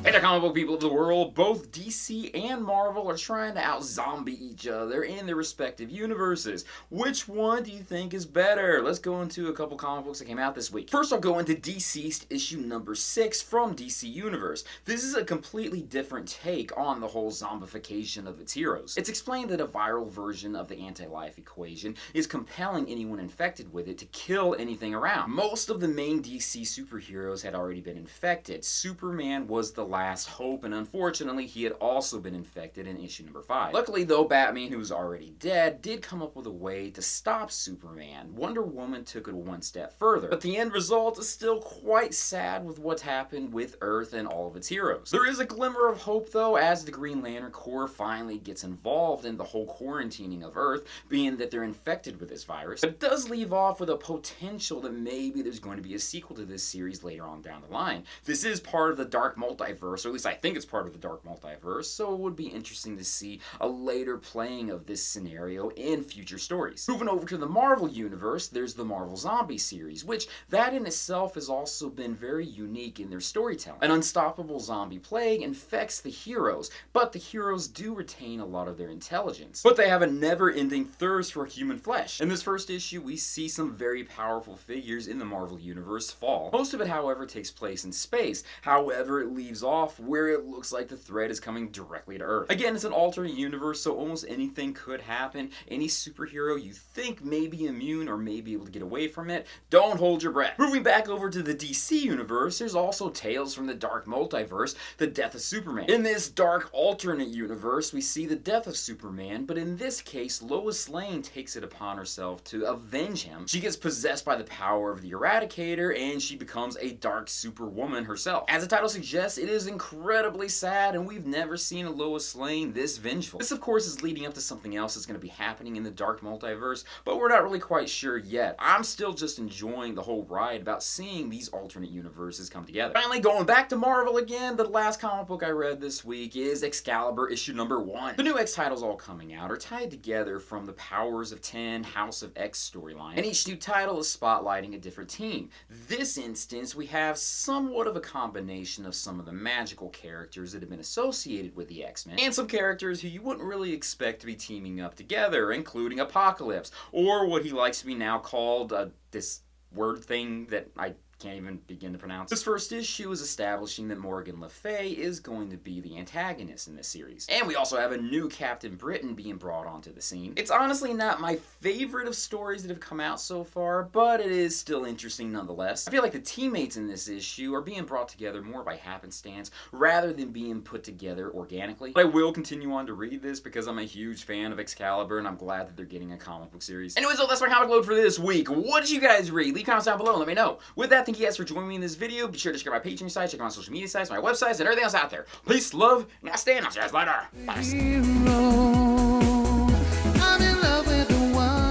Hey there, comic book people of the world. Both DC and Marvel are trying to out-zombie each other in their respective universes. Which one do you think is better? Let's go into a couple comic books that came out this week. First, I'll go into DCeased issue number 6 from DC Universe. This is a completely different take on the whole zombification of its heroes. It's explained that a viral version of the anti-life equation is compelling anyone infected with it to kill anything around. Most of the main DC superheroes had already been infected. Superman was the last hope, and unfortunately he had also been infected in issue number 5. Luckily though, Batman, who was already dead, did come up with a way to stop Superman. Wonder Woman took it one step further, but the end result is still quite sad with what's happened with Earth and all of its heroes. There is a glimmer of hope though, as the Green Lantern Corps finally gets involved in the whole quarantining of Earth, being that they're infected with this virus. But it does leave off with a potential that maybe there's going to be a sequel to this series later on down the line. This is part of the Dark Multiverse, or at least I think it's part of the Dark Multiverse, so it would be interesting to see a later playing of this scenario in future stories. Moving over to the Marvel Universe, there's the Marvel Zombie series, which that in itself has also been very unique in their storytelling. An unstoppable zombie plague infects the heroes, but the heroes do retain a lot of their intelligence. But they have a never-ending thirst for human flesh. In this first issue, we see some very powerful figures in the Marvel Universe fall. Most of it, however, takes place in space. However, it leaves off where it looks like the threat is coming directly to Earth. Again, it's an alternate universe, so almost anything could happen. Any superhero you think may be immune or may be able to get away from it, don't hold your breath. Moving back over to the DC universe, there's also tales from the Dark Multiverse, the death of Superman. In this dark alternate universe, we see the death of Superman, but in this case, Lois Lane takes it upon herself to avenge him. She gets possessed by the power of the Eradicator, and she becomes a dark superwoman herself. As the title suggests, it is incredibly sad, and we've never seen a Lois Lane this vengeful. This, of course, is leading up to something else that's going to be happening in the Dark Multiverse, but we're not really quite sure yet. I'm still just enjoying the whole ride about seeing these alternate universes come together. Finally, going back to Marvel again, the last comic book I read this week is Excalibur issue number 1. The new X titles all coming out are tied together from the Powers of 10 House of X storyline, and each new title is spotlighting a different team. This instance, we have somewhat of a combination of some of the magical characters that have been associated with the X-Men, and some characters who you wouldn't really expect to be teaming up together, including Apocalypse, or what he likes to be now called, this word thing that I can't even begin to pronounce. This first issue is establishing that Morgan Le Fay is going to be the antagonist in this series. And we also have a new Captain Britain being brought onto the scene. It's honestly not my favorite of stories that have come out so far, but it is still interesting nonetheless. I feel like the teammates in this issue are being brought together more by happenstance rather than being put together organically. But I will continue on to read this because I'm a huge fan of Excalibur and I'm glad that they're getting a comic book series. Anyways, so that's my comic load for this week. What did you guys read? Leave comments down below and let me know. With that, thank you guys for joining me in this video. Be sure to check out my Patreon site, check out my social media sites, my websites, and everything else out there. Peace, love, and I'll see you guys later. Bye.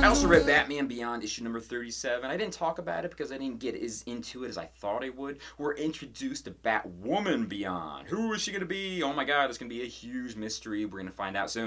I also read Batman Beyond issue number 37. I didn't talk about it because I didn't get as into it as I thought I would. We're introduced to Batwoman Beyond. Who is she going to be? Oh my god, it's going to be a huge mystery. We're going to find out soon.